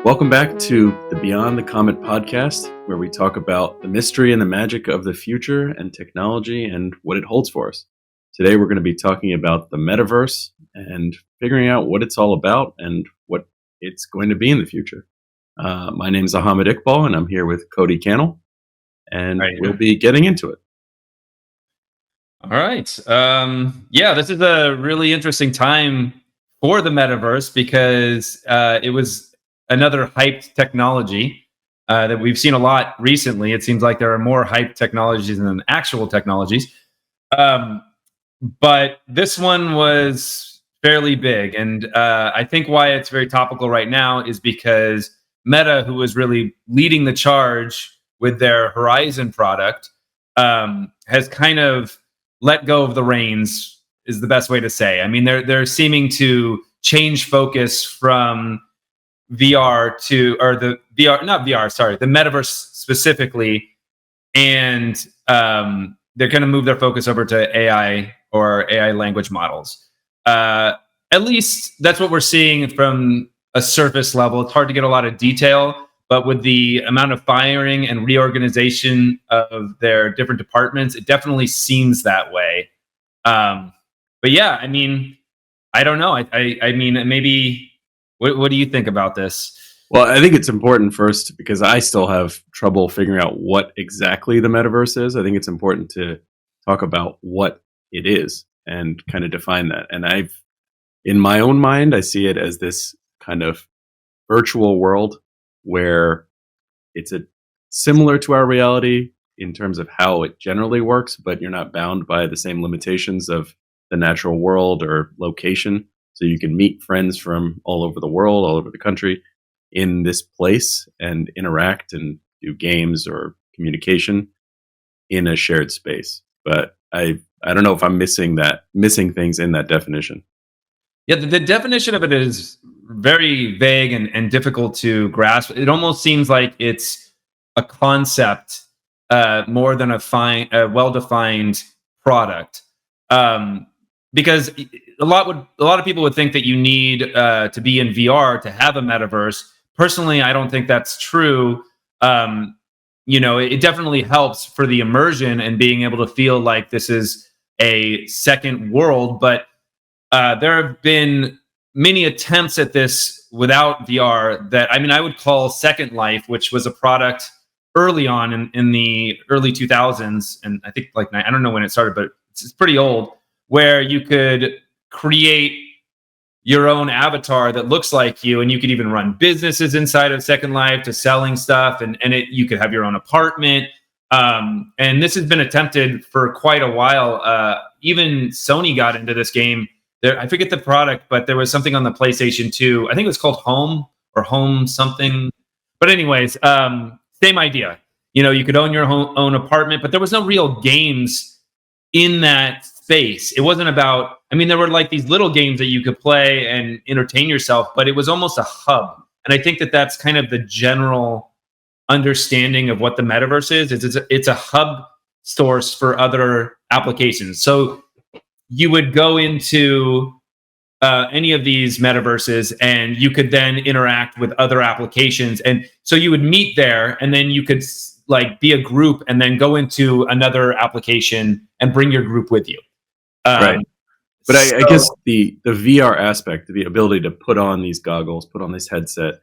Welcome back to the Beyond the Comet podcast, where we talk about the mystery and the magic of the future and technology and what it holds for us. Today, we're going to be talking about the metaverse and figuring out what it's all about and what it's going to be in the future. My name is Ahmed Iqbal, and I'm here with Cody Cannell, and we'll be getting into it. All right. This is a really interesting time for the metaverse because it was another hyped technology that we've seen a lot recently. It seems like there are more hyped technologies than actual technologies. But this one was fairly big. And I think why it's very topical right now is because Meta, who was really leading the charge with their Horizon product, has kind of let go of the reins, is the best way to say. I mean, they're seeming to change focus from VR to, or the VR, not VR, sorry, the metaverse specifically, and they're going to move their focus over to AI or AI language models. At least that's what we're seeing from a surface level. It's hard to get a lot of detail, but with the amount of firing and reorganization of their different departments, it definitely seems that way. But yeah, I mean, I don't know. I mean, maybe. What do you think about this? Well, I think it's important first because I still have trouble figuring out what exactly the metaverse is. I think it's important to talk about what it is and kind of define that. And in my own mind, I see it as this kind of virtual world where it's similar to our reality in terms of how it generally works, but you're not bound by the same limitations of the natural world or location. So you can meet friends from all over the world, all over the country in this place and interact and do games or communication in a shared space. But I don't know if I'm missing things in that definition. Yeah, the definition of it is very vague and difficult to grasp. It almost seems like it's a concept more than a well-defined product. Because a lot of people would think that you need to be in VR to have a metaverse. Personally, I don't think that's true. It definitely helps for the immersion and being able to feel like this is a second world. But there have been many attempts at this without VR that, I mean, I would call Second Life, which was a product early on in the early 2000s. And I think I don't know when it started, but it's pretty old, where you could create your own avatar that looks like you, and you could even run businesses inside of Second Life to selling stuff, and you could have your own apartment. And this has been attempted for quite a while. Even Sony got into this game. I forget the product, but there was something on the PlayStation 2. I think it was called Home or Home something. But anyways, same idea. You could own your own apartment, but there was no real games in that space. It wasn't about, I mean, there were like these little games that you could play and entertain yourself, but it was almost a hub. And I think that that's kind of the general understanding of what the metaverse is. It's a hub source for other applications. So you would go into any of these metaverses and you could then interact with other applications. And so you would meet there, and then you could be a group and then go into another application and bring your group with you. Right. But I guess the VR aspect, the ability to put on these goggles, put on this headset,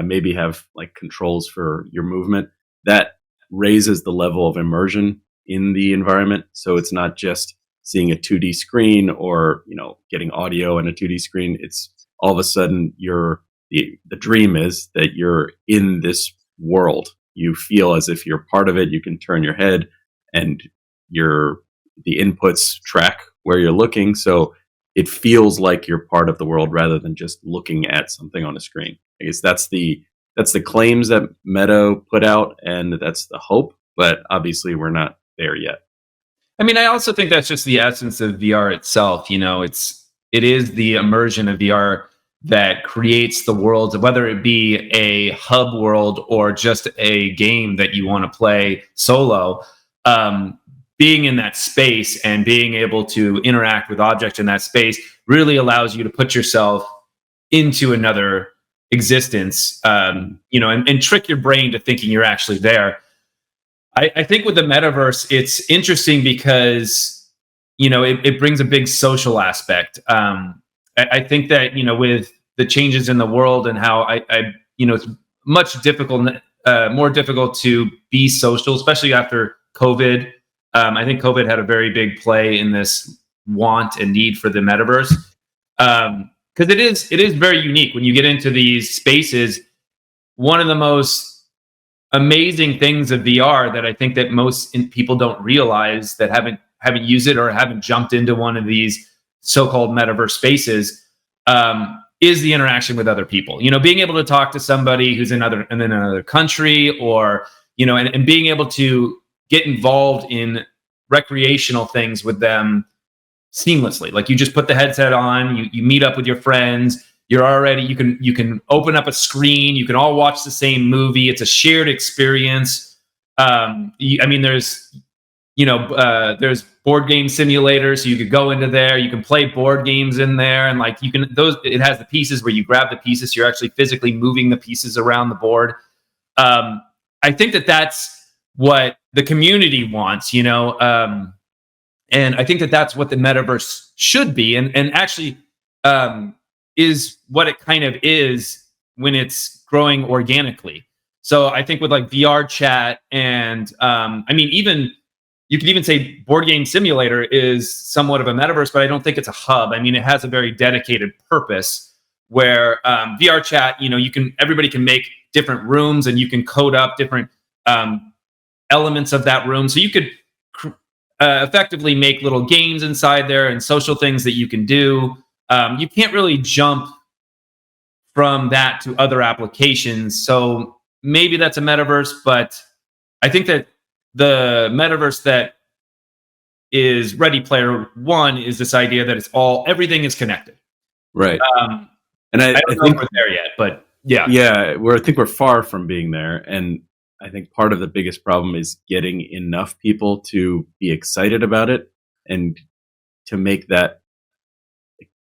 maybe have controls for your movement, that raises the level of immersion in the environment. So it's not just seeing a 2D screen or, getting audio in a 2D screen. It's all of a sudden the dream is that you're in this world. You feel as if you're part of it. You can turn your head and the inputs track where you're looking. So it feels like you're part of the world rather than just looking at something on a screen. I guess that's the claims that Meta put out, and that's the hope. But obviously, we're not there yet. I mean, I also think that's just the essence of VR itself. It is the immersion of VR that creates the world, whether it be a hub world or just a game that you want to play solo. Being in that space and being able to interact with objects in that space really allows you to put yourself into another existence, and trick your brain to thinking you're actually there. I think with the metaverse, it's interesting because, it brings a big social aspect. I think that, with the changes in the world and how it's much more difficult to be social, especially after COVID. I think COVID had a very big play in this want and need for the metaverse. Because it is very unique when you get into these spaces. One of the most amazing things of VR that I think that most people don't realize that haven't used it or haven't jumped into one of these so-called metaverse spaces, is the interaction with other people. Being able to talk to somebody who's in another country, or and being able to get involved in recreational things with them seamlessly. Like, you just put the headset on, you meet up with your friends. You can open up a screen. You can all watch the same movie. It's a shared experience. There's board game simulators, so you could go into there. You can play board games in there, and it has the pieces where you grab the pieces. So you're actually physically moving the pieces around the board. I think that that's what the community wants, and I think that that's what the metaverse should be, and actually is what it kind of is when it's growing organically. So I think with like VR chat and even you could even say board game simulator is somewhat of a metaverse, but I don't think it's a hub. It has a very dedicated purpose where VR chat, everybody can make different rooms, and you can code up different elements of that room. So you could effectively make little games inside there and social things that you can do. You can't really jump from that to other applications. So maybe that's a metaverse, but I think that the metaverse that is Ready Player One is this idea that everything is connected. Right. And I don't think we're there yet, but yeah. Yeah, I think we're far from being there. And I think part of the biggest problem is getting enough people to be excited about it, and to make that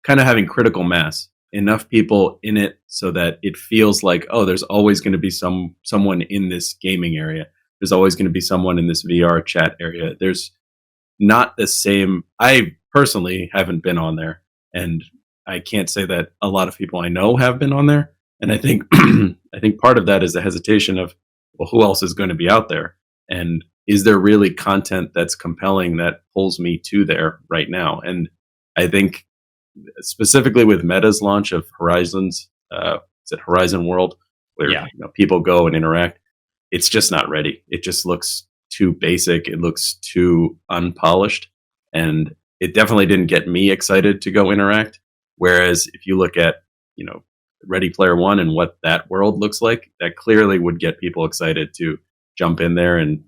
kind of having critical mass, enough people in it so that it feels like, oh, there's always going to be someone in this gaming area. There's always going to be someone in this VR chat area. There's not the same. I personally haven't been on there, and I can't say that a lot of people I know have been on there. And I think I think part of that is the hesitation of, well, who else is going to be out there? And is there really content that's compelling that pulls me to there right now? And I think specifically with Meta's launch of Horizon's, is it Horizon World, where people go and interact, it's just not ready. It just looks too basic. It looks too unpolished, and it definitely didn't get me excited to go interact. Whereas if you look at, Ready Player One and what that world looks like, that clearly would get people excited to jump in there and,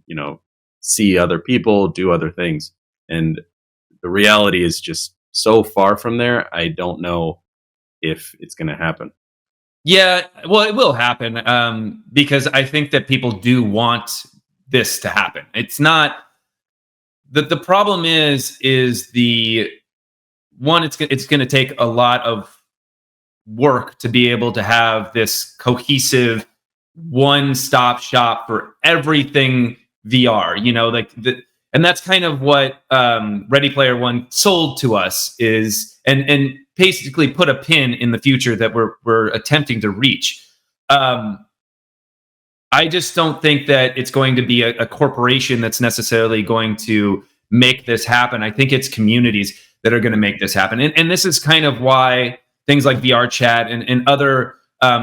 see other people, do other things. And the reality is just so far from there. I don't know if it's going to happen. Yeah, well, it will happen, because I think that people do want this to happen. It's not the problem is the one. It's going to take a lot of work to be able to have this cohesive one-stop shop for everything VR. And that's kind of what Ready Player One sold to us is, and basically put a pin in the future that we're attempting to reach. I just don't think that it's going to be a corporation that's necessarily going to make this happen. I think it's communities that are going to make this happen. And this is kind of why things like VR chat and other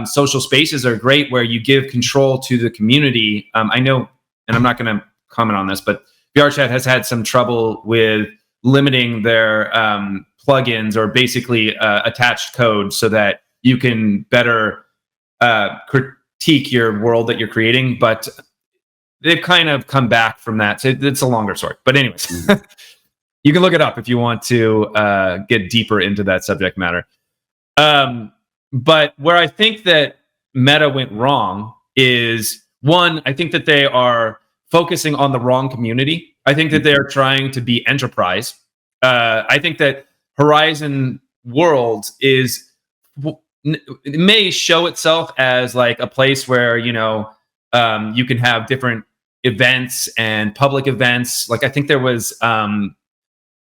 social spaces are great, where you give control to the community. I know, and I'm not going to comment on this, but VR chat has had some trouble with limiting their plugins, or basically attached code, so that you can better critique your world that you're creating. But they've kind of come back from that. So it's a longer story. But anyways, you can look it up if you want to get deeper into that subject matter. But where I think that Meta went wrong is, one, I think that they are focusing on the wrong community. I think that they're trying to be enterprise. I think that Horizon World is it may show itself as like a place where, you can have different events and public events. Like I think there was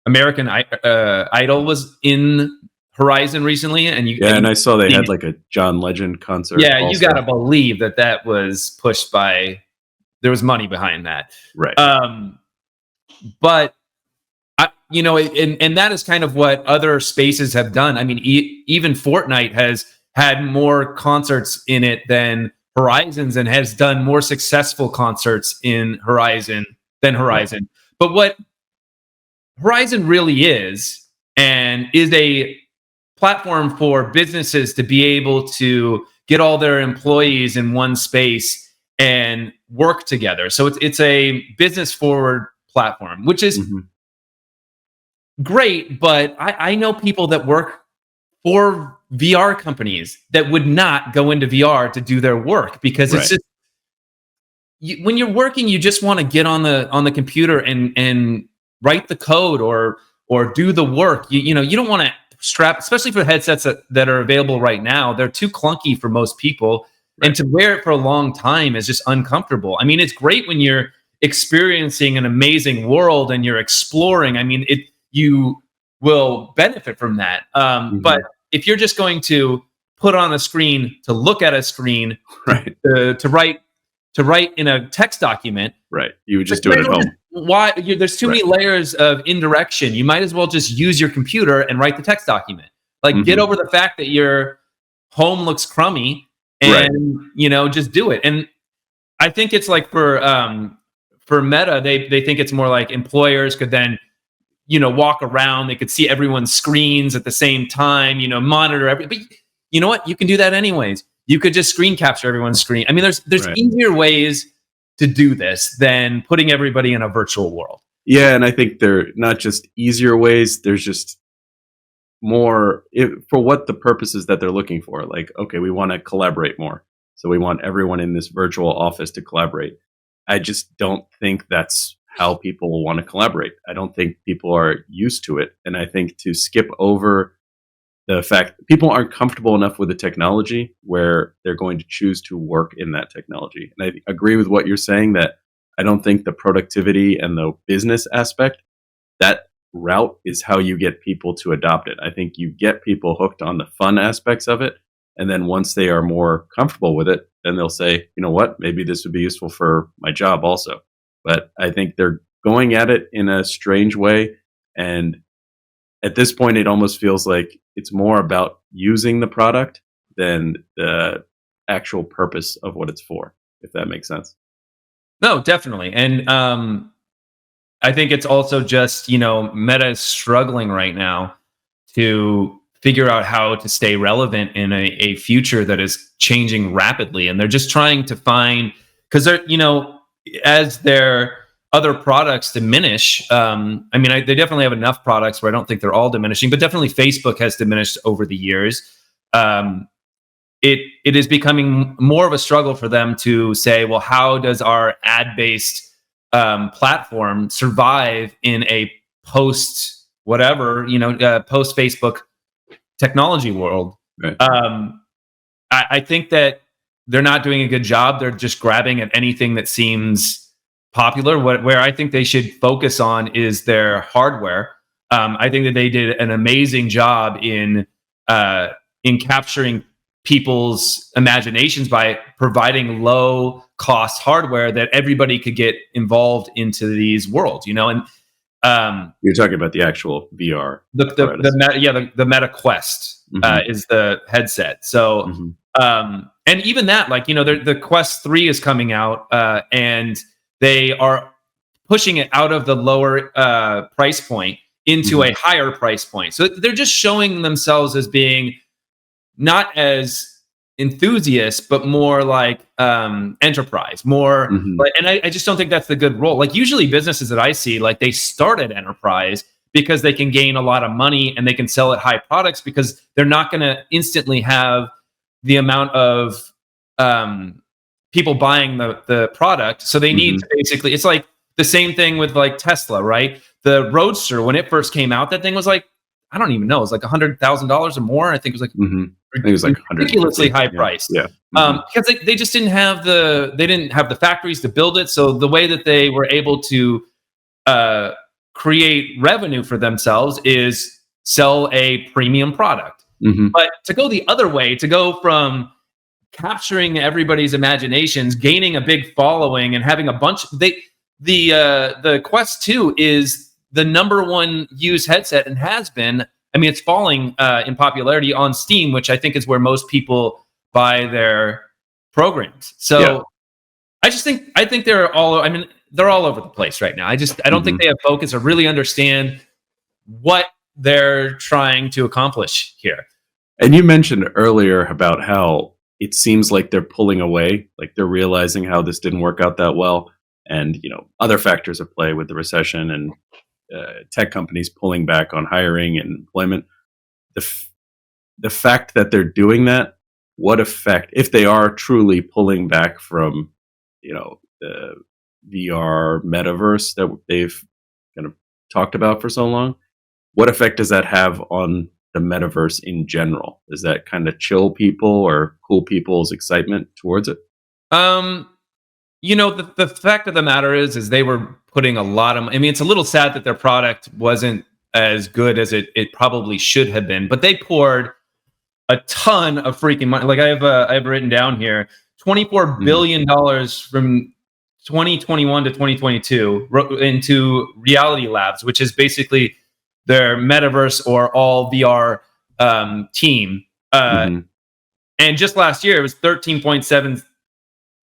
American Idol was in Horizon recently, and And I saw they had like a John Legend concert. yeah, you also. got to believe that was pushed by, there was money behind that. Right. But and that is kind of what other spaces have done. I mean, even Fortnite has had more concerts in it than Horizons, and has done more successful concerts in Horizon than Horizon. But what Horizon really is, and is a platform for businesses to be able to get all their employees in one space and work together. So it's a business forward platform, which is great. But I know people that work for VR companies that would not go into VR to do their work, because it's just, when you're working, you just want to get on the computer and write the code or do the work. You don't want to strap, especially for headsets that are available right now. They're too clunky for most people, and to wear it for a long time is just uncomfortable. I mean, it's great when you're experiencing an amazing world and you're exploring. I mean, you will benefit from that. But if you're just going to put on a screen, to look at a screen, to write in a text document, you would just do it at home. There's too many layers of indirection. You might as well just use your computer and write the text document. Like, get over the fact that your home looks crummy, and just do it. And I think it's like for Meta, they think it's more like employers could then walk around, they could see everyone's screens at the same time, monitor everything. But you know what? You can do that anyways. You could just screen capture everyone's screen. I mean, there's easier ways to do this than putting everybody in a virtual world. Yeah, and I think they're not just easier ways, there's just more for what the purposes that they're looking for. Like, okay, we want to collaborate more, so we want everyone in this virtual office to collaborate. I just don't think that's how people will want to collaborate. I don't think people are used to it. And I think to skip over the fact that people aren't comfortable enough with the technology where they're going to choose to work in that technology. And I agree with what you're saying, that I don't think the productivity and the business aspect, that route is how you get people to adopt it. I think you get people hooked on the fun aspects of it. And then once they are more comfortable with it, then they'll say, you know what, maybe this would be useful for my job also. But I think they're going at it in a strange way. And at this point, it almost feels like it's more about using the product than the actual purpose of what it's for, if that makes sense. No, definitely. And I think it's also just, Meta is struggling right now to figure out how to stay relevant in a future that is changing rapidly. And they're just trying to find, because they're, as their other products diminish, they definitely have enough products where I don't think they're all diminishing, but definitely Facebook has diminished over the years. It is becoming more of a struggle for them to say, well, how does our ad-based platform survive in a post Facebook technology world? Right. I think that they're not doing a good job. They're just grabbing at anything that seems popular. Where I think they should focus on is their hardware. I think that they did an amazing job in capturing people's imaginations by providing low cost hardware that everybody could get involved into these worlds, and you're talking about the actual VR. The Meta Quest is the headset. So, and even that, the Quest 3 is coming out, and they are pushing it out of the lower price point into a higher price point. So they're just showing themselves as being not as enthusiasts, but more like enterprise, more. And I just don't think that's the good role. Like, usually businesses that I see, like, they start at enterprise because they can gain a lot of money and they can sell at high products, because they're not going to instantly have the amount of people buying the product. So they need to basically, it's like the same thing with like Tesla, right? The Roadster, when it first came out, that thing was like I don't even know, it was like $100,000 or more. I think it was like Hmm. I think it was like 150. ridiculously high price. Yeah. Mhm. Because they just didn't have the factories to build it. So the way that they were able to uh, create revenue for themselves is sell a premium product. Mhm. But to go the other way, to go from capturing everybody's imaginations, gaining a big following, and having a bunch, the Quest 2 is the number one used headset and has been. I mean, it's falling in popularity on Steam, which I think is where most people buy their programs. So Yeah. I think they're all. I mean, they're all over the place right now. I don't think Mhm. they have focus or really understand what they're trying to accomplish here. And you mentioned earlier about how it seems like they're pulling away, like they're realizing how this didn't work out that well, and other factors at play with the recession and tech companies pulling back on hiring and employment. The fact that they're doing that, what effect, if they are truly pulling back from, the VR metaverse that they've kind of talked about for so long, what effect does that have on the metaverse in general? Does that kind of chill people or cool people's excitement towards it? Um, the fact of the matter is they were putting a lot of. I mean, it's a little sad that their product wasn't as good as it probably should have been, but they poured a ton of freaking money. Like I have written down here, $24 Mhm. billion from 2021 to 2022 into Reality Labs, which is basically their metaverse or all VR team. Mhm. And just last year, it was $13.7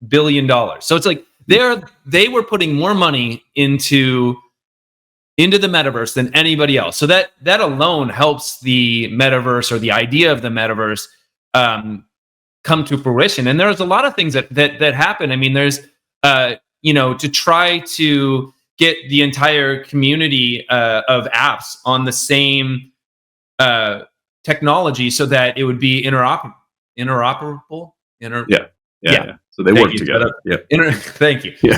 billion. So it's like they were putting more money into the metaverse than anybody else. So that alone helps the metaverse or the idea of the metaverse come to fruition. And there's a lot of things that happen. I mean, there's to try to get the entire community of apps on the same technology so that it would be interoperable. Yeah. Yeah. Yeah. Yeah. So they Thank work you. together. Yeah. Thank you. Yeah.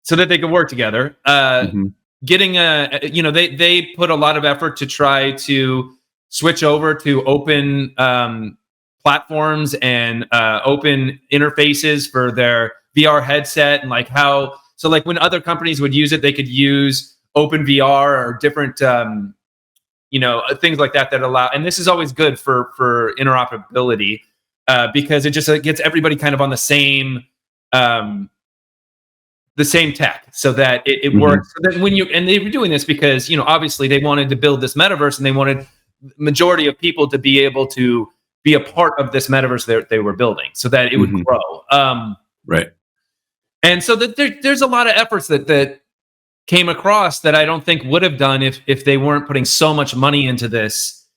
So that they could work together. Mhm. Getting they put a lot of effort to try to switch over to open platforms and open interfaces for their VR headset, and like when other companies would use it, they could use open VR or different things like that allow. And this is always good for interoperability because it just gets everybody kind of on the same tech so that it Mhm. works. So that and they were doing this because, obviously they wanted to build this metaverse and they wanted majority of people to be able to be a part of this metaverse that they were building so that it would Mhm. grow. Right. And so that there's a lot of efforts that came across that I don't think would have done if they weren't putting so much money into this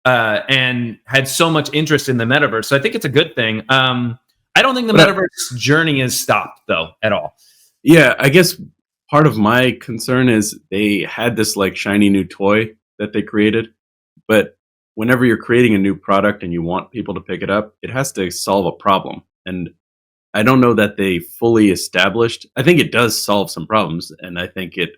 and had so much interest in the metaverse. So I think it's a good thing. I don't think the But metaverse journey is stopped though at all. yeah, I guess part of my concern is they had this like shiny new toy that they created, but whenever you're creating a new product and you want people to pick it up, it has to solve a problem. And I don't know that they fully established. I think it does solve some problems, and I think it,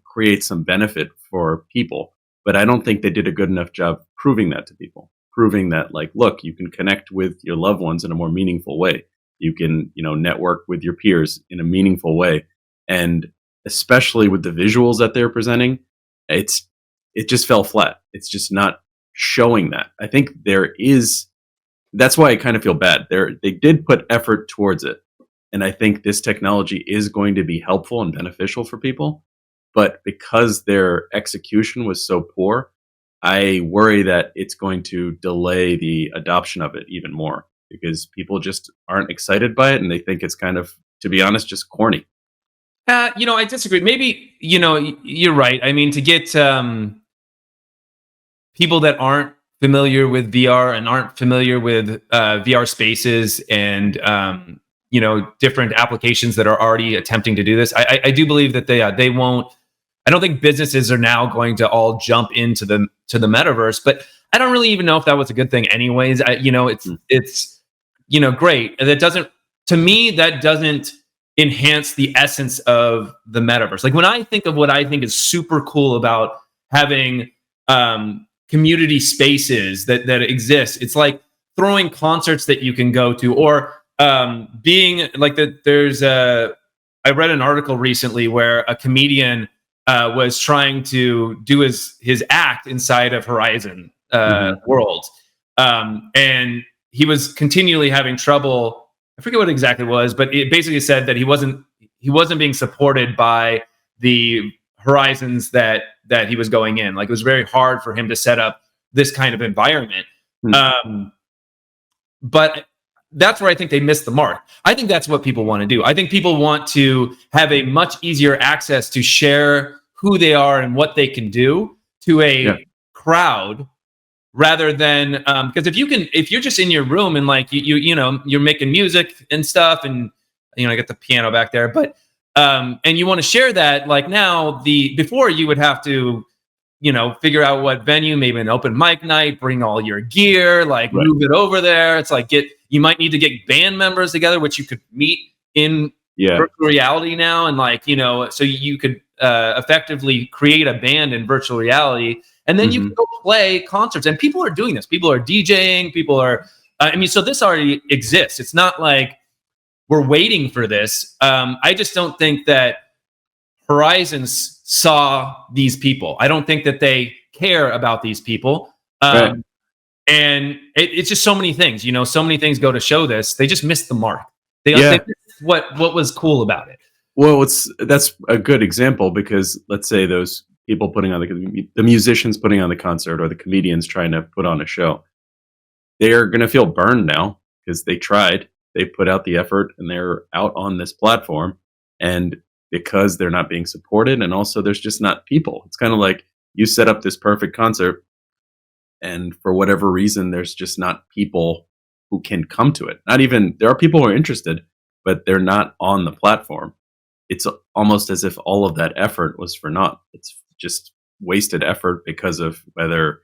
creates some benefit for people. But I don't think they did a good enough job proving that to people, proving that, like, look, you can connect with your loved ones in a more meaningful way. You can, network with your peers in a meaningful way, and especially with the visuals that they're presenting, it just fell flat. It's just not showing that. I think there is that's why I kind of feel bad. They did put effort towards it, and I think this technology is going to be helpful and beneficial for people. But because their execution was so poor, I worry that it's going to delay the adoption of it even more because people just aren't excited by it and they think it's kind of, to be honest, just corny. I disagree. Maybe, you're right. I mean, to get people that aren't familiar with VR and aren't familiar with VR spaces and different applications that are already attempting to do this. I do believe that they won't. I don't think businesses are now going to all jump into the metaverse, but I don't really even know if that was a good thing. Anyways, it's great. That doesn't, to me, that doesn't enhance the essence of the metaverse. Like when I think of what I think is super cool about having community spaces that exist. It's like throwing concerts that you can go to, or being like that. I read an article recently where a comedian was trying to do his act inside of Horizon World, and he was continually having trouble. I forget what exactly it was, but it basically said that he wasn't being supported by the horizons that he was going in. Like, it was very hard for him to set up this kind of environment. But that's where I think they missed the mark. I think that's what people want to do. I think people want to have a much easier access to share who they are and what they can do to a crowd, rather than because if you're just in your room and like you're making music and stuff, and I got the piano back there, but and you want to share that, like, now before you would have to figure out what venue, maybe an open mic night, bring all your gear, like move it over there. It's like you might need to get band members together, which you could meet in virtual reality now. And like, so you could effectively create a band in virtual reality, and then you can go play concerts. And people are doing this. People are DJing. People are, so this already exists. It's not like we're waiting for this. I just don't think that Horizons saw these people. I don't think that they care about these people. And it's just so many things, so many things go to show this. They just missed the mark. They missed what was cool about it. Well, that's a good example, because let's say those people putting on the musicians putting on the concert, or the comedians trying to put on a show, they're going to feel burned now because they tried, they put out the effort, and they're out on this platform, and because they're not being supported, and also there's just not people. It's kind of like you set up this perfect concert, and for whatever reason, there's just not people who can come to it. There are people who are interested, but they're not on the platform. It's almost as if all of that effort was for naught. It's just wasted effort because of whether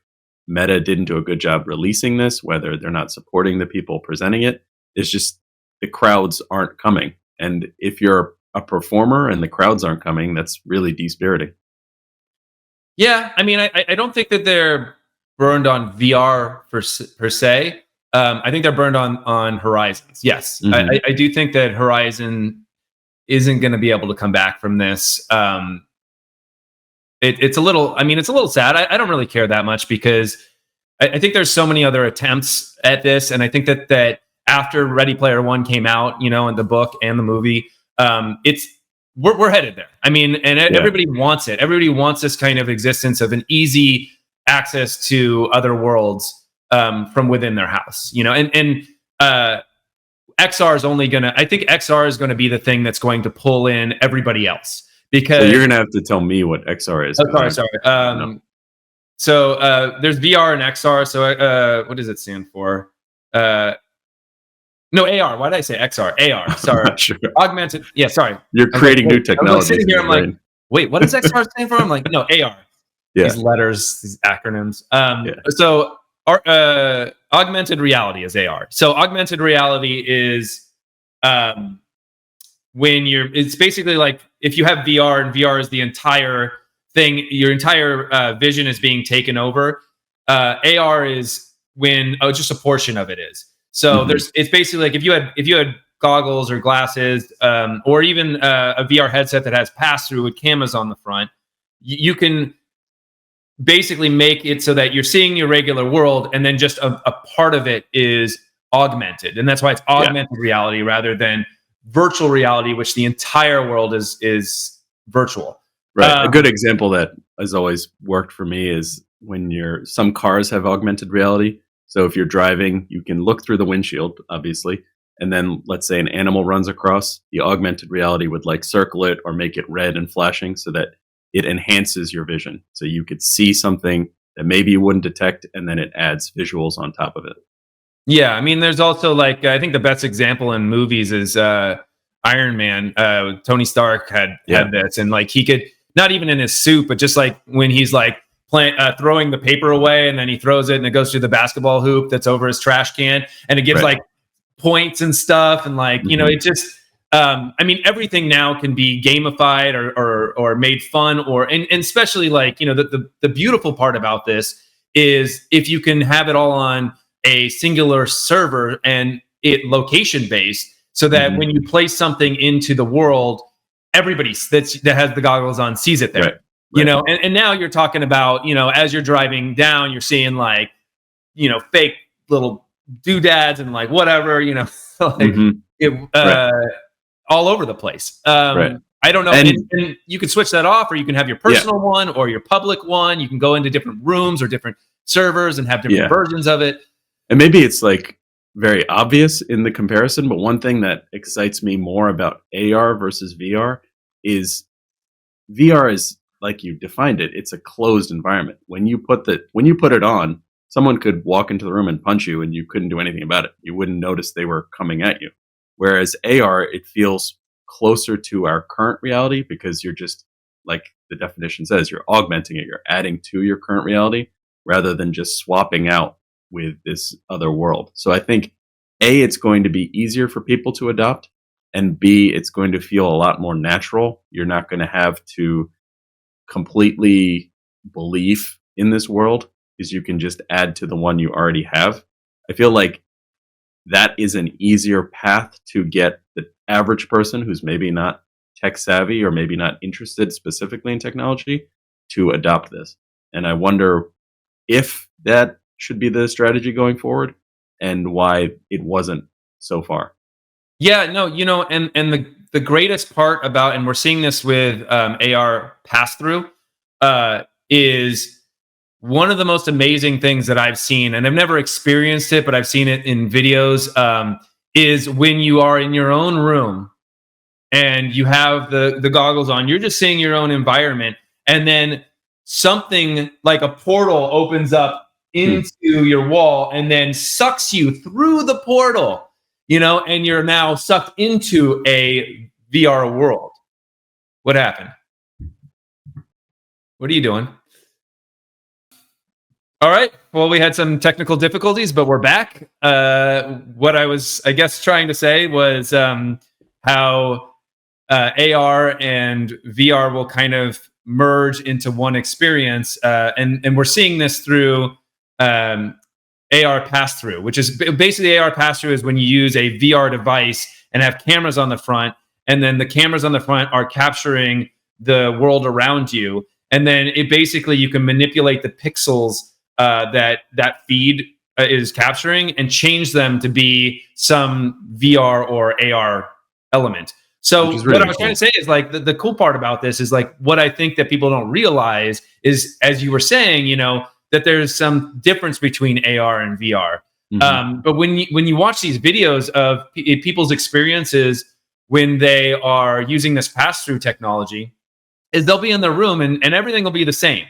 Meta didn't do a good job releasing this, whether they're not supporting the people presenting it. It's just the crowds aren't coming. And if you're a performer and the crowds aren't coming, that's really dispiriting. Yeah, I don't think that they're burned on VR per se. I think they're burned on Horizons. Yes, I do think that Horizon isn't going to be able to come back from this. It's a little sad. I don't really care that much, because I think there's so many other attempts at this, and I think that after Ready Player One came out, in the book and the movie, we're headed there. Everybody wants it. Everybody wants this kind of existence of an easy access to other worlds from within their house. XR is I think XR is going to be the thing that's going to pull in everybody else, because you're going to have to tell me what XR is. Sorry. So there's VR and XR. So what does it stand for? No, AR. Why did I say XR? AR. Sorry. Sure. Augmented. Yeah, sorry. You're creating new technology. I'm sitting here, I'm like, wait, what does XR stand for? I'm like, no, AR. Yeah. These letters, these acronyms. So augmented reality is AR. So augmented reality is it's basically like if you have VR, and VR is the entire thing, your entire vision is being taken over. AR is when just a portion of it is. So it's basically like if you had goggles or glasses, or even a VR headset that has pass-through with cameras on the front, you can basically make it so that you're seeing your regular world, and then just a part of it is augmented. And that's why it's augmented reality rather than virtual reality, which the entire world is virtual. Right. A good example that has always worked for me is when some cars have augmented reality. So if you're driving, you can look through the windshield, obviously, and then let's say an animal runs across, the augmented reality would like circle it or make it red and flashing so that it enhances your vision. So you could see something that maybe you wouldn't detect, and then it adds visuals on top of it. Yeah, there's also like, I think the best example in movies is Iron Man. Tony Stark had this, and like he could, not even in his suit, but just like when he's like throwing the paper away, and then he throws it and it goes through the basketball hoop that's over his trash can, and it gives like points and stuff, and like it just I mean, everything now can be gamified or made fun, and especially like, the beautiful part about this is if you can have it all on a singular server and it location based, so that Mhm. when you place something into the world, everybody that has the goggles on sees it there. Right. Right. And now you're talking about, as you're driving down, you're seeing like, fake little doodads and like whatever, like Mhm. it, Right. all over the place. Right. I don't know, And and you can switch that off, or you can have your yeah. personal one or your public one. You can go into different rooms or different servers and have different Yeah. versions of it. And maybe it's like very obvious in the comparison, but one thing that excites me more about AR versus VR is VR is like you defined it. It's a closed environment. When you put it on, someone could walk into the room and punch you and you couldn't do anything about it. You wouldn't notice they were coming at you. Whereas AR, it feels closer to our current reality because you're just like the definition says, you're augmenting it, you're adding to your current reality rather than just swapping out with this other world. So I think A, it's going to be easier for people to adopt, and B, it's going to feel a lot more natural. You're not going to have to completely believe in this world because you can just add to the one you already have. I feel like that is an easier path to get the average person who's maybe not tech savvy or maybe not interested specifically in technology to adopt this. And I wonder if that should be the strategy going forward and why it wasn't so far. Yeah, no, and the greatest part about, and we're seeing this with AR pass through, is one of the most amazing things that I've seen, and I've never experienced it, but I've seen it in videos. Is when you are in your own room and you have the goggles on, you're just seeing your own environment, and then something like a portal opens up Hmm. into your wall and then sucks you through the portal, and you're now sucked into a VR world. What happened? What are you doing? All right. Well, we had some technical difficulties, but we're back. What I was, I guess, trying to say was how AR and VR will kind of merge into one experience, and we're seeing this through AR pass through, which is basically AR pass through is when you use a VR device and have cameras on the front, and then the cameras on the front are capturing the world around you, and then it basically you can manipulate the pixels that feed is capturing and change them to be some VR or AR element. Which So is what I really was trying to cool. say is like the cool part about this is like what I think that people don't realize is, as you were saying, that there's some difference between AR and VR. Hmm. But when you watch these videos of people's experiences when they are using this pass through technology, is they'll be in their room and everything will be the same,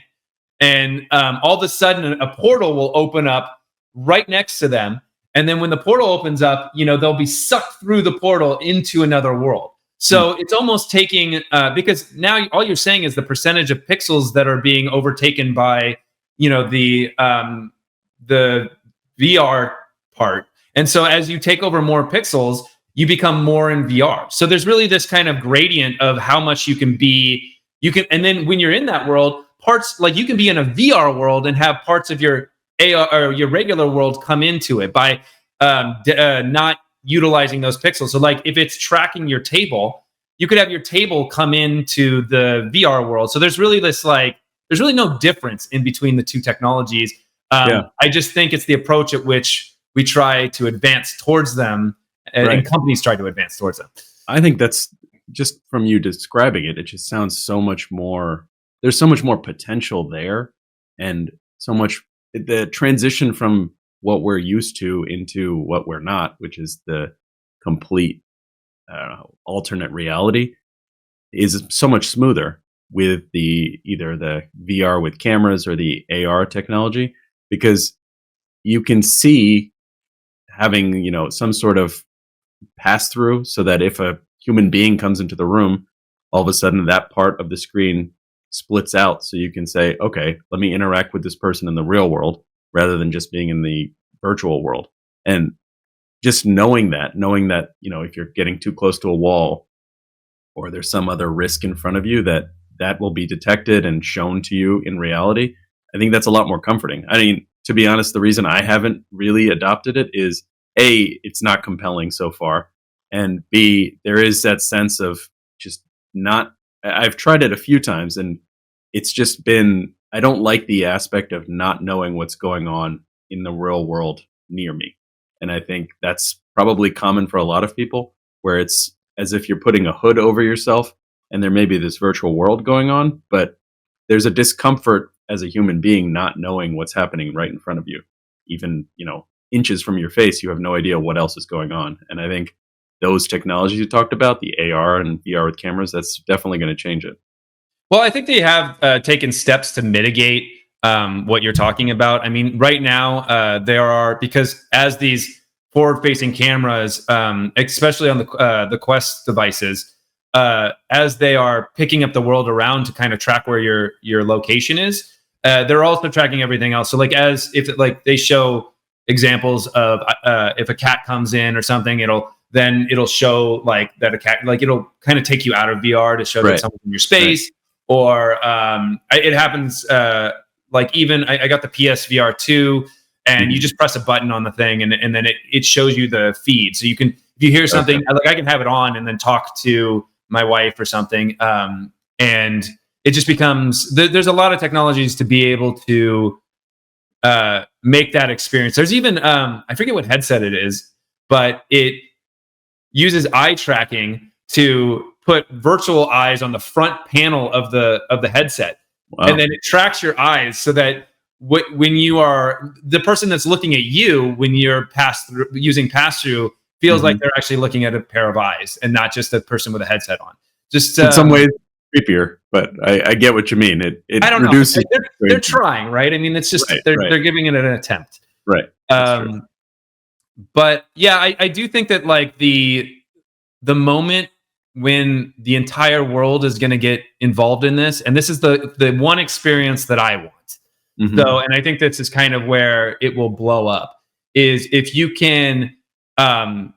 and all of a sudden a portal will open up right next to them, and then when the portal opens up, they'll be sucked through the portal into another world. So it's almost taking because now all you're saying is the percentage of pixels that are being overtaken by the VR part. And so as you take over more pixels, you become more in VR. So there's really this kind of gradient of how much you can be. And then when you're in that world, parts like you can be in a VR world and have parts of your AR or your regular world come into it by not utilizing those pixels. So like if it's tracking your table, you could have your table come into the VR world. So there's really there's really no difference in between the two technologies. Yeah. I just think it's the approach at which we try to advance towards them, and Right. companies try to advance towards them. I think that's just from you describing it. It just sounds so much more. There's so much more potential there, and so much the transition from what we're used to into what we're not, which is the complete alternate reality, is so much smoother with the either the VR with cameras or the AR technology because you can see having some sort of pass through so that if a human being comes into the room, all of a sudden that part of the screen splits out so you can say, okay, let me interact with this person in the real world rather than just being in the virtual world. And just knowing that, if you're getting too close to a wall or there's some other risk in front of you, that will be detected and shown to you in reality. I think that's a lot more comforting. I mean, to be honest, the reason I haven't really adopted it is A, it's not compelling so far, and B, there is that sense of just not. I've tried it a few times, and it's just been. I don't like the aspect of not knowing what's going on in the real world near me, and I think that's probably common for a lot of people, where it's as if you're putting a hood over yourself, and there may be this virtual world going on, but there's a discomfort as a human being not knowing what's happening right in front of you. Even, inches from your face, you have no idea what else is going on. And I think those technologies you talked about, the AR and VR with cameras, that's definitely going to change it. Well, I think they have taken steps to mitigate what you're talking about. I mean, right now there are, because as these forward-facing cameras, especially on the Quest devices, as they are picking up the world around to kind of track where your location is, they're also tracking everything else. So, like, if they show examples of if a cat comes in or something, it'll show like that a cat, like it'll kind of take you out of VR to show that someone's in your space. Or it happens like even I got the PSVR 2, and you just press a button on the thing, and then it shows you the feed. So you can, if you hear something, like I can have it on and then talk to my wife or something, and it just becomes there's a lot of technologies to be able to make that experience. There's even I forget what headset it is, but it uses eye tracking to put virtual eyes on the front panel of the headset. Wow. And then it tracks your eyes so that when you are the person that's looking at you, when you're using pass through, feels like they're actually looking at a pair of eyes and not just a person with a headset on. Just in some ways creepier, but I get what you mean. It I don't reduces know. They're trying, right? I mean, it's just they're giving it an attempt. Right. But yeah, I do think that like the moment when the entire world is going to get involved in this, and this is the one experience that I want. So, and I think this is kind of where it will blow up, is if you can have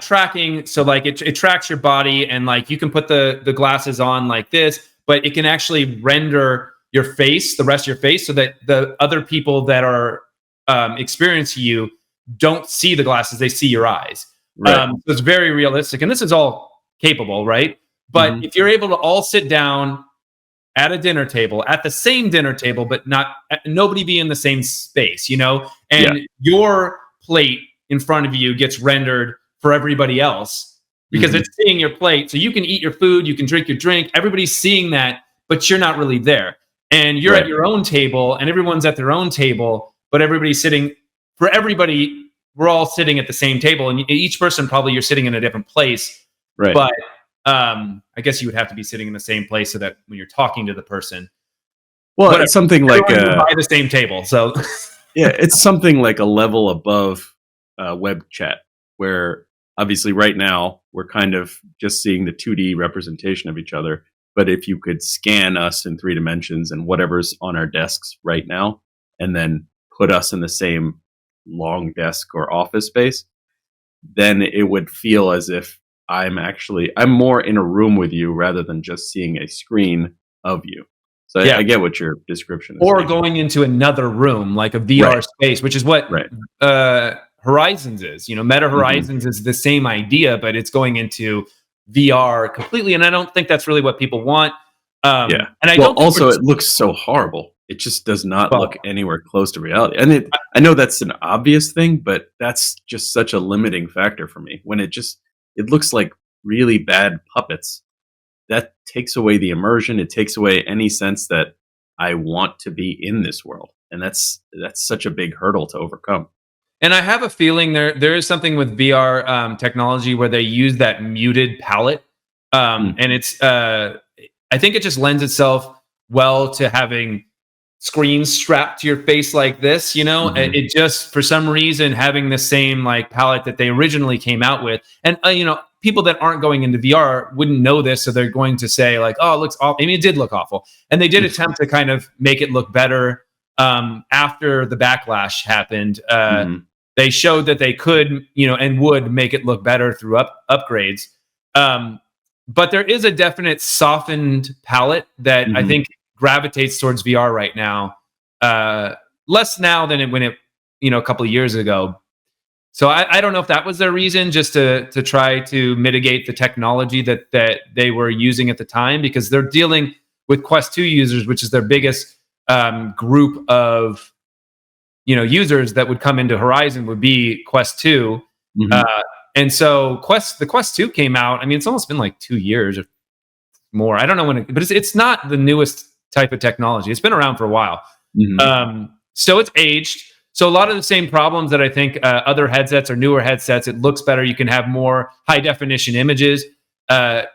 tracking. So like it tracks your body, and like you can put the glasses on like this, but it can actually render your face, the rest of your face, so that the other people that are experiencing you don't see the glasses, they see your eyes. Right. So it's very realistic, and this is all capable, right? But if you're able to all sit down at a dinner table, at the same dinner table, but nobody be in the same space, and your plate in front of you gets rendered for everybody else because it's seeing your plate. So you can eat your food, you can drink your drink. Everybody's seeing that, but you're not really there. And you're at your own table, and everyone's at their own table, but everybody's sitting. For everybody, we're all sitting at the same table, and each person probably you're sitting in a different place. Right. But I guess you would have to be sitting in the same place so that when you're talking to the person, well, it's something like by the same table. So yeah, it's something like a level above web chat, where obviously right now we're kind of just seeing the 2D representation of each other. But if you could scan us in 3 dimensions and whatever's on our desks right now, and then put us in the same long desk or office space, then it would feel as if I'm more in a room with you rather than just seeing a screen of you. So I get what your description is. Or saying. Going into another room, like a VR space, which is what Horizons is. Meta Horizons is the same idea, but it's going into VR completely. And I don't think that's really what people want. And I don't also it looks so horrible. It just does not look anywhere close to reality. And I know that's an obvious thing, but that's just such a limiting factor for me. When it looks like really bad puppets, that takes away the immersion. It takes away any sense that I want to be in this world. And that's such a big hurdle to overcome. And I have a feeling there is something with VR technology where they use that muted palette. And it's, I think it just lends itself well to having screens strapped to your face like this, it just, for some reason, having the same like palette that they originally came out with. And, people that aren't going into VR wouldn't know this. So they're going to say like, oh, it looks awful. I mean, it did look awful. And they did attempt to kind of make it look better after the backlash happened. they showed that they could, and would make it look better through upgrades. But there is a definite softened palette that I think gravitates towards VR right now. Less now than when it, a couple of years ago. So I don't know if that was their reason, just to try to mitigate the technology that they were using at the time, because they're dealing with Quest 2 users, which is their biggest group of users that would come into Horizon would be Quest 2. And so the Quest 2 came out. I mean, it's almost been like 2 years or more. I don't know when, but it's not the newest type of technology. It's been around for a while. So it's aged. So a lot of the same problems that I think other headsets or newer headsets, it looks better. You can have more high definition images, and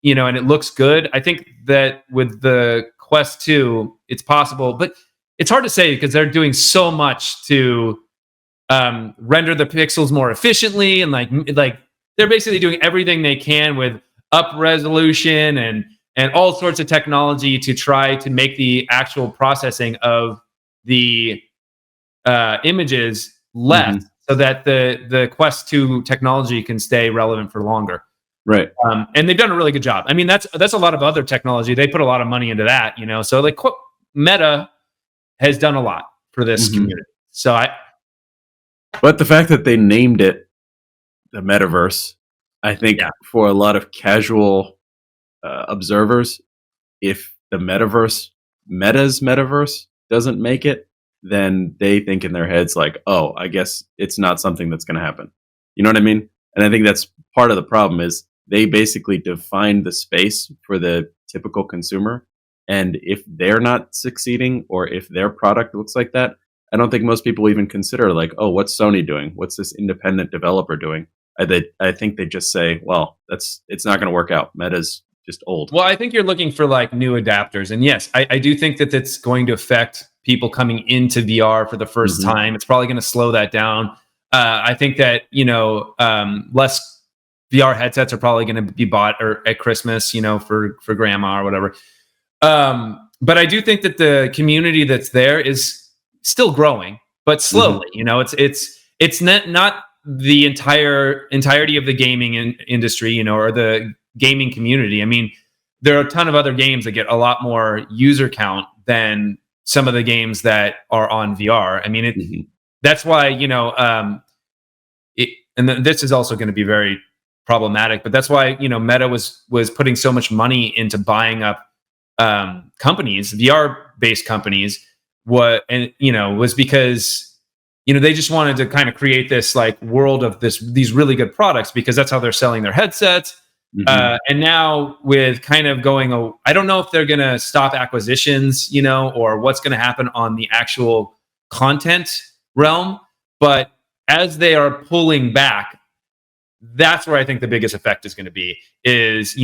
it looks good. I think that with the Quest 2, it's possible, but it's hard to say because they're doing so much to render the pixels more efficiently, and like they're basically doing everything they can with up resolution and all sorts of technology to try to make the actual processing of the images less, so that the Quest 2 technology can stay relevant for longer. Right. And they've done a really good job. I mean, that's a lot of other technology. They put a lot of money into that, So like Meta has done a lot for this community. So But the fact that they named it the metaverse, I think for a lot of casual observers, if the Meta's metaverse doesn't make it, then they think in their heads like, oh, I guess it's not something that's going to happen. You know what I mean? And I think that's part of the problem is they basically define the space for the typical consumer. And if they're not succeeding, or if their product looks like that, I don't think most people even consider like, oh, what's Sony doing? What's this independent developer doing? I think they just say, well, it's not going to work out. Meta's just old. Well, I think you're looking for like new adapters. And yes, I do think that that's going to affect people coming into VR for the first time. It's probably going to slow that down. I think that, less VR headsets are probably going to be bought at Christmas, for grandma or whatever. But I do think that the community that's there is still growing, but slowly. It's not the entirety of the gaming industry, or the gaming community. I mean, there are a ton of other games that get a lot more user count than some of the games that are on VR. I mean, that's why, and this is also going to be very problematic, but that's why, Meta was putting so much money into buying up companies, VR based companies, was because, they just wanted to kind of create this like world of these really good products, because that's how they're selling their headsets. And now with kind of going, I don't know if they're going to stop acquisitions, or what's going to happen on the actual content realm. But as they are pulling back, that's where I think the biggest effect is going to be because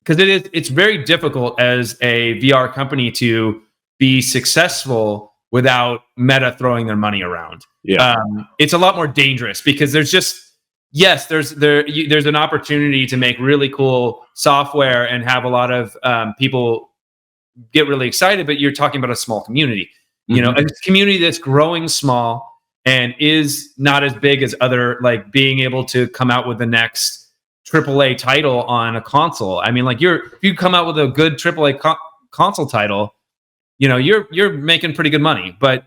it's very difficult as a VR company to be successful without Meta throwing their money around. It's a lot more dangerous because there's an opportunity to make really cool software and have a lot of people get really excited, but you're talking about a small community, a community that's growing small and is not as big as other, like being able to come out with the next AAA title on a console. I mean, like if you come out with a good AAA console title, you're making pretty good money, but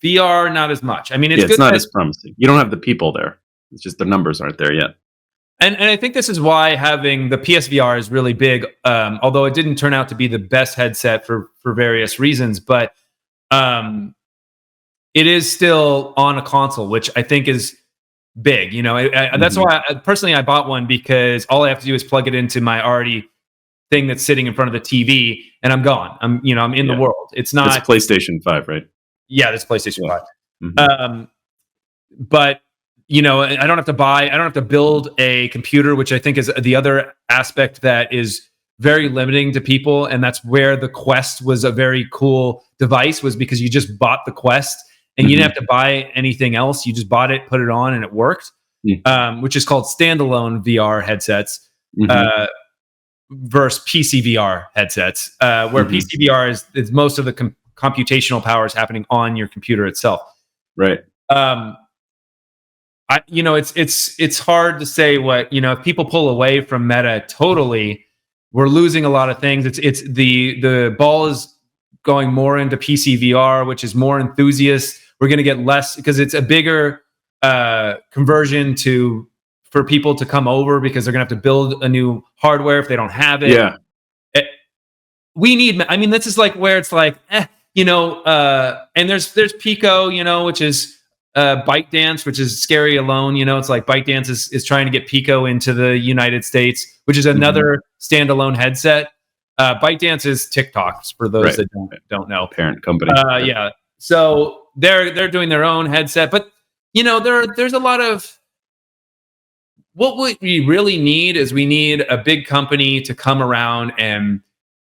VR not as much. I mean, it's not as promising. You don't have the people there. It's just the numbers aren't there yet. And I think this is why having the PSVR is really big, although it didn't turn out to be the best headset for various reasons. But it is still on a console, which I think is big. That's why I bought one, because all I have to do is plug it into my already thing that's sitting in front of the TV, and I'm gone. I'm in the world. It's not. It's PlayStation 5, right? Yeah, that's PlayStation 5. But I don't have to build a computer, which I think is the other aspect that is very limiting to people. And that's where the Quest was a very cool device, was because you just bought the Quest and you didn't have to buy anything else. You just bought it, put it on, and it worked, which is called standalone VR headsets versus PC VR headsets, where PC VR is most of the computational power is happening on your computer itself. Right. Um, it's hard to say what, if people pull away from Meta totally, we're losing a lot of things. It's the ball is going more into PC VR, which is more enthusiasts. We're going to get less because it's a bigger conversion for people to come over because they're going to have to build a new hardware if they don't have it. Yeah. We need. I mean, this is like where it's like, and there's Pico, which is ByteDance, which is scary alone. It's like ByteDance is trying to get Pico into the United States, which is another standalone headset. ByteDance is TikTok for those that don't know. Parent company. Yeah. So they're doing their own headset, but there's a lot of what we really need is we need a big company to come around and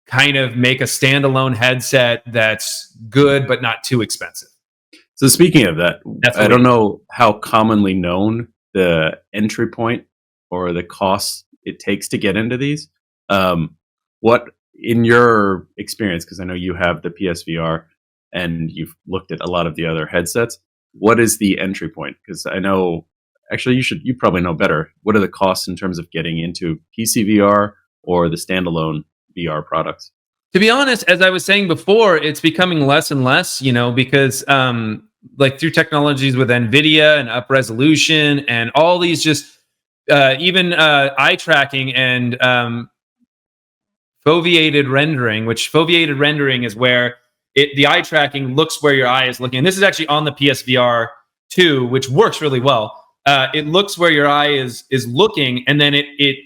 kind of make a standalone headset that's good but not too expensive. So speaking of that, I don't know how commonly known the entry point or the cost it takes to get into these. What, in your experience, because I know you have the PSVR and you've looked at a lot of the other headsets, what is the entry point? Because I know, actually, you probably know better. What are the costs in terms of getting into PC VR or the standalone VR products? To be honest, as I was saying before, it's becoming less and less, because like through technologies with NVIDIA and up resolution and all these just even eye tracking and foveated rendering, which foveated rendering is where the eye tracking looks where your eye is looking. And this is actually on the PSVR 2, which works really well. It looks where your eye is looking, and then it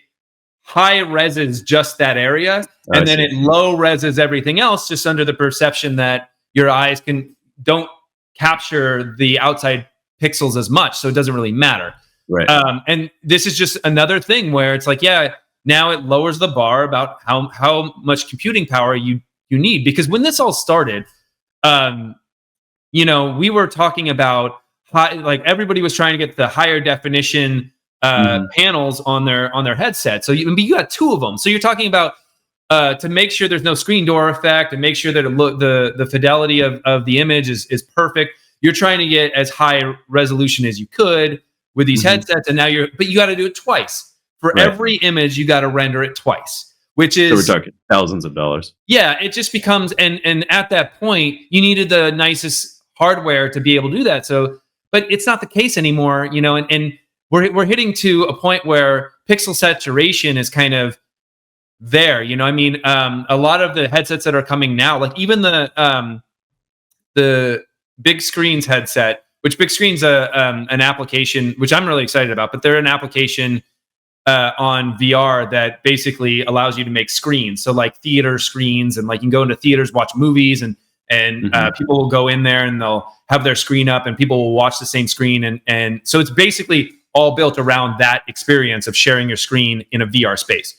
high reses just that area, and then it low reses everything else, just under the perception that your eyes don't capture the outside pixels as much, so it doesn't really matter. Right. And this is just another thing where it's like, now it lowers the bar about how much computing power you need, because when this all started, we were talking about like everybody was trying to get the higher definition panels on their headset. So you got two of them. So you're talking about to make sure there's no screen door effect and make sure that the fidelity of the image is perfect. You're trying to get as high resolution as you could with these headsets, and now but you got to do it twice. For every image, you got to render it twice, which is... So we're talking thousands of dollars. Yeah, it just becomes... And at that point, you needed the nicest hardware to be able to do that. So, but it's not the case anymore, and we're hitting to a point where pixel saturation is kind of there. A lot of the headsets that are coming now, like even the Big Screens headset, which Big Screens an application which I'm really excited about, but they're an application on VR that basically allows you to make screens. So like theater screens, and like you can go into theaters, watch movies, and people will go in there and they'll have their screen up and people will watch the same screen. And so it's basically all built around that experience of sharing your screen in a VR space.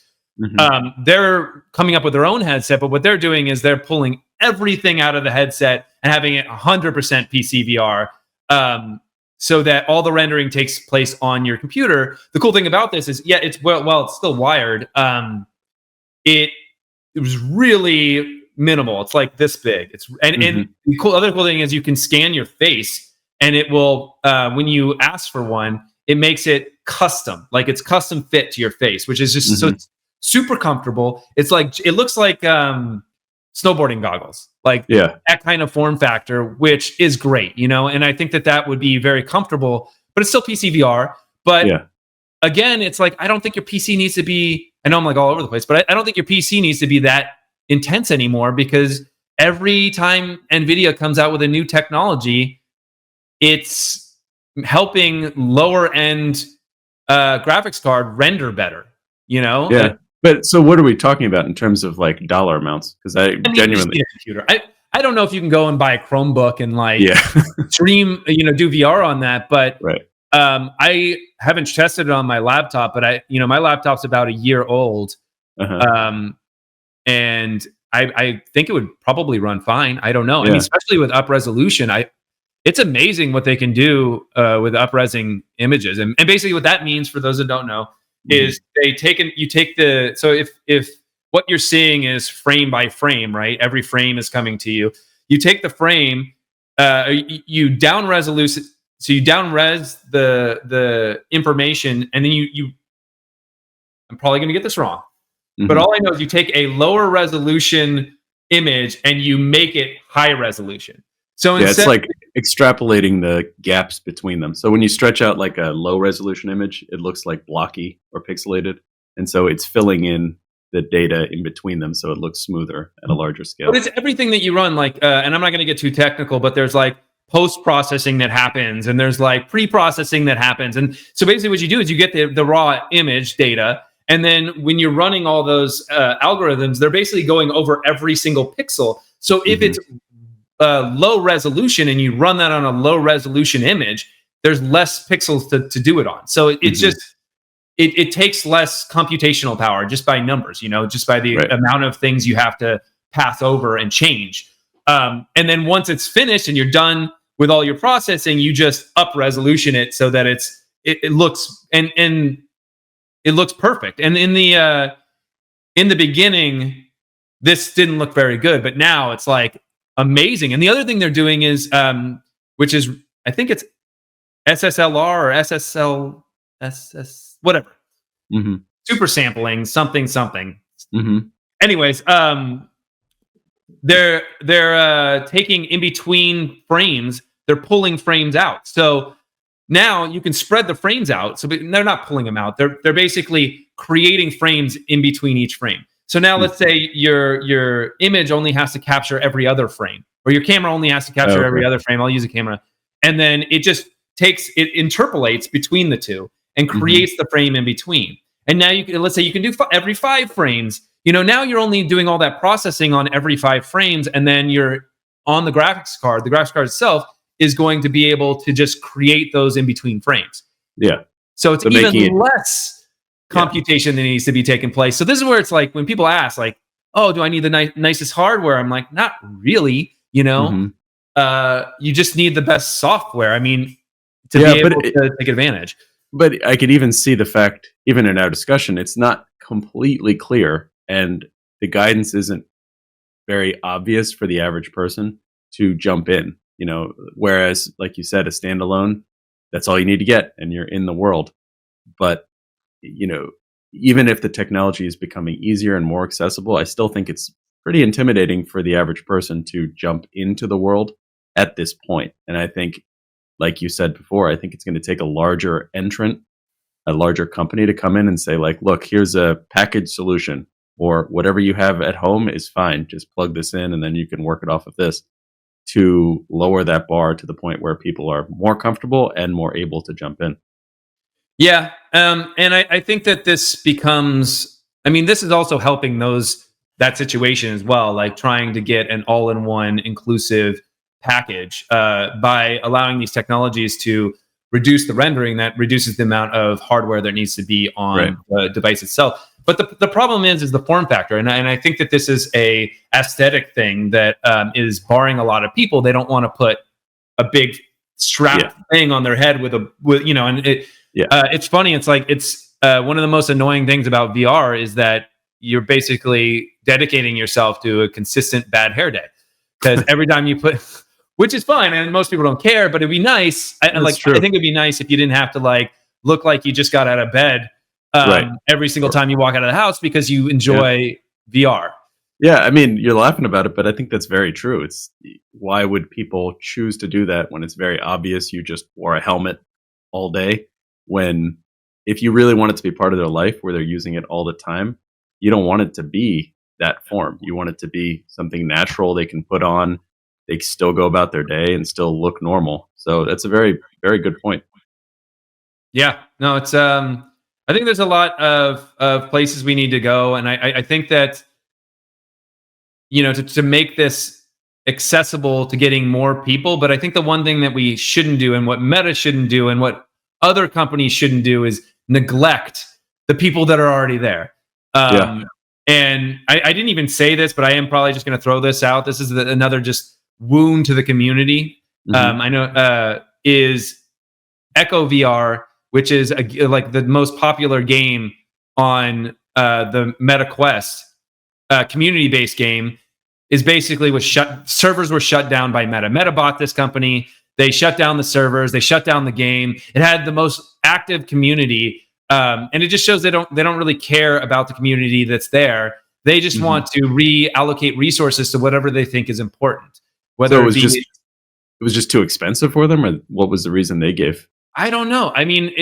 They're coming up with their own headset, but what they're doing is they're pulling everything out of the headset and having it 100% PC VR. So that all the rendering takes place on your computer. The cool thing about this is, it's it's still wired. It was really minimal. It's like this big. And the other cool thing is you can scan your face, and it will when you ask for one, it makes it custom, like it's custom fit to your face, which is just so it's super comfortable. It's like it looks like snowboarding goggles, like that kind of form factor, which is great, and I think that would be very comfortable, but it's still PC VR. But again, it's like, I don't think your PC needs to be, I know I'm like all over the place, but I don't think your PC needs to be that intense anymore, because every time NVIDIA comes out with a new technology, it's helping lower end graphics card render better, But so what are we talking about in terms of like dollar amounts? Because I genuinely... computer. I don't know if you can go and buy a Chromebook and like stream, do VR on that. But I haven't tested it on my laptop, but my laptop's about a year old. And I think it would probably run fine. I don't know. I mean, especially with up resolution, it's amazing what they can do with up-resing images. And basically what that means, for those that don't know, is so if what you're seeing is frame by frame, right? Every frame is coming to you. You take the frame, you down resolution, so you down res the information, and then you. I'm probably going to get this wrong, but all I know is you take a lower resolution image and you make it high resolution. So it's like extrapolating the gaps between them. So when you stretch out like a low resolution image, it looks like blocky or pixelated, and so it's filling in the data in between them, so it looks smoother at a larger scale. But it's everything that you run, like, and I'm not going to get too technical, but there's like post-processing that happens, and there's like pre-processing that happens, and so basically what you do is you get the raw image data, and then when you're running all those algorithms, they're basically going over every single pixel. So if it's low resolution and you run that on a low resolution image, there's less pixels to do it on. So it's just it takes less computational power just by numbers, just by the amount of things you have to pass over and change. And then once it's finished and you're done with all your processing, you just up resolution it so that it looks and it looks perfect. And in the beginning, this didn't look very good, but now it's like amazing. And the other thing they're doing is, which is, I think it's SSLR or SSL, whatever. Super sampling, something. Anyways, they're taking in between frames, they're pulling frames out. So now you can spread the frames out. So they're not pulling them out. They're basically creating frames in between each frame. So now let's say your image only has to capture every other frame, or your camera only has to capture every other frame. I'll use a camera. And then it just interpolates between the two and creates the frame in between. And now let's say you can do every 5 frames. Now you're only doing all that processing on every 5 frames, and then you're on the graphics card. The graphics card itself is going to be able to just create those in between frames. Yeah. So it's even less computation that needs to be taking place. So this is where it's like when people ask, like, "Oh, do I need the nicest hardware?" I'm like, not really. You just need the best software. I mean, to be able to take advantage. But I could even see the fact, even in our discussion, it's not completely clear, and the guidance isn't very obvious for the average person to jump in. Whereas, like you said, a standalone, that's all you need to get, and you're in the world. But even if the technology is becoming easier and more accessible, I still think it's pretty intimidating for the average person to jump into the world at this point. And I think, like you said before, I think it's going to take a larger entrant, a larger company to come in and say, like, look, here's a package solution, or whatever you have at home is fine. Just plug this in and then you can work it off of this, to lower that bar to the point where people are more comfortable and more able to jump in. Yeah. And I think that this becomes, this is also helping that situation as well, like trying to get an all-in-one inclusive package by allowing these technologies to reduce the rendering. That reduces the amount of hardware that needs to be on the device itself. But the problem is the form factor, and I think that this is a aesthetic thing that is barring a lot of people. They don't want to put a big strap thing on their head with it's funny. It's like one of the most annoying things about VR is that you're basically dedicating yourself to a consistent bad hair day, because every time you put, which is fine, and most people don't care, but it'd be nice. I think it'd be nice if you didn't have to look like you just got out of bed every single time you walk out of the house because you enjoy VR. Yeah, you're laughing about it, but I think that's very true. It's why would people choose to do that when it's very obvious you just wore a helmet all day? When if you really want it to be part of their life where they're using it all the time, you don't want it to be that form. You want it to be something natural they can put on. They can still go about their day and still look normal. So that's a very, very good point. Yeah, no, it's I think there's a lot of places we need to go, and I think that to make this accessible to getting more people. But I think the one thing that we shouldn't do, and what Meta shouldn't do, and what other companies shouldn't do, is neglect the people that are already there. And I didn't even say this, but I am probably just going to throw this out. This is another just wound to the community. I know is Echo VR, which is like the most popular game on the Meta Quest, community-based game. is basically servers were shut down by Meta. Meta bought this company. They shut down the servers. They shut down the game. It had the most active community, and it just shows they don't really care about the community that's there. They just want to reallocate resources to whatever they think is important. Whether so it was just too expensive for them, or what was the reason they gave? I don't know. I mean,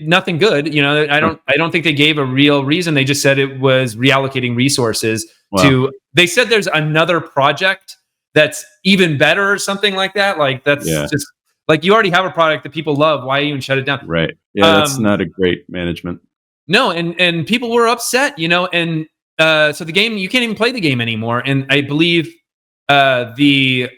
nothing good. I don't think they gave a real reason. They just said it was reallocating resources to. They said there's another project that's even better or something like that. Like that's just like you already have a product that people love. Why even shut it down? Right. Yeah, that's not a great management. No, and people were upset. And so the game, you can't even play the game anymore. And I believe the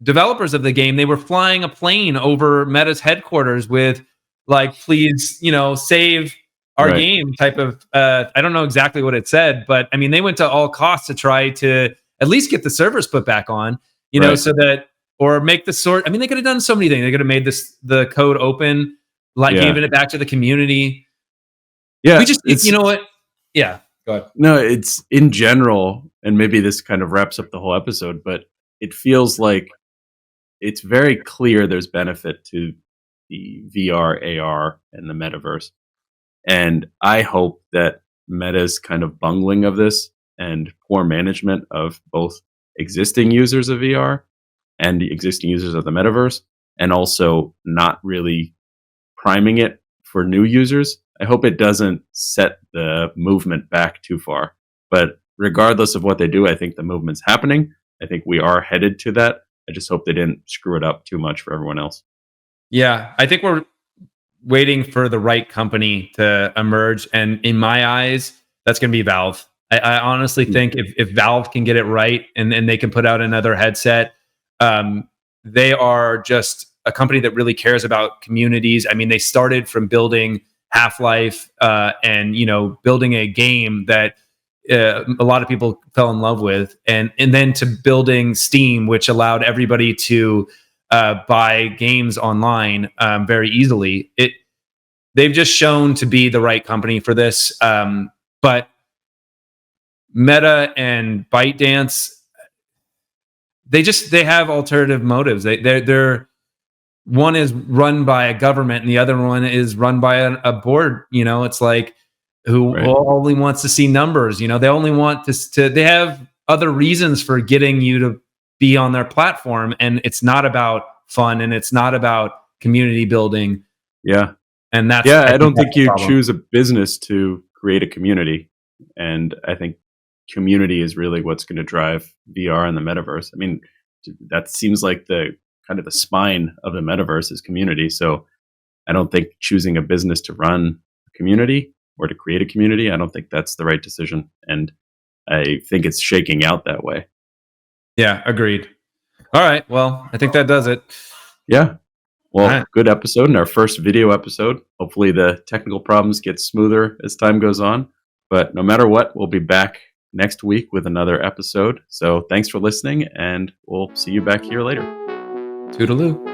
developers of the game, they were flying a plane over Meta's headquarters with like, please, save our game type of, I don't know exactly what it said, but I mean, they went to all costs to try to at least get the servers put back on, so that, or make the sort, I mean, they could have done so many things. They could have made the code open, like giving it back to the community. Yeah. We just, you know what? Yeah. Go ahead. No, it's in general, and maybe this kind of wraps up the whole episode, but it feels like it's very clear there's benefit to the VR, AR, and the metaverse. And I hope that Meta's kind of bungling of this and poor management of both existing users of VR and the existing users of the metaverse, and also not really priming it for new users. I hope it doesn't set the movement back too far. But regardless of what they do, I think the movement's happening. I think we are headed to that. I just hope they didn't screw it up too much for everyone else. Yeah, I think we're waiting for the right company to emerge. And in my eyes, that's going to be Valve. I honestly think if Valve can get it right and they can put out another headset, they are just a company that really cares about communities. I mean, they started from building Half-Life and building a game that a lot of people fell in love with, and then to building Steam, which allowed everybody to buy games online very easily. They've just shown to be the right company for this. But Meta and ByteDance, they have alternative motives. They're one is run by a government and the other one is run by a board. It's like who only wants to see numbers. They only want to. They have other reasons for getting you to be on their platform, and it's not about fun and it's not about community building. Yeah, and that's I don't think you choose a business to create a community, and I think community is really what's going to drive VR and the metaverse. I mean, that seems like the kind of the spine of the metaverse is community. So I don't think choosing a business to run a community or to create a community, I don't think that's the right decision. And I think it's shaking out that way. Yeah, agreed. All right. Well, I think that does it. Yeah. Well, Good episode, and our first video episode. Hopefully the technical problems get smoother as time goes on. But no matter what, we'll be back next week with another episode. So thanks for listening, and we'll see you back here later. Toodaloo.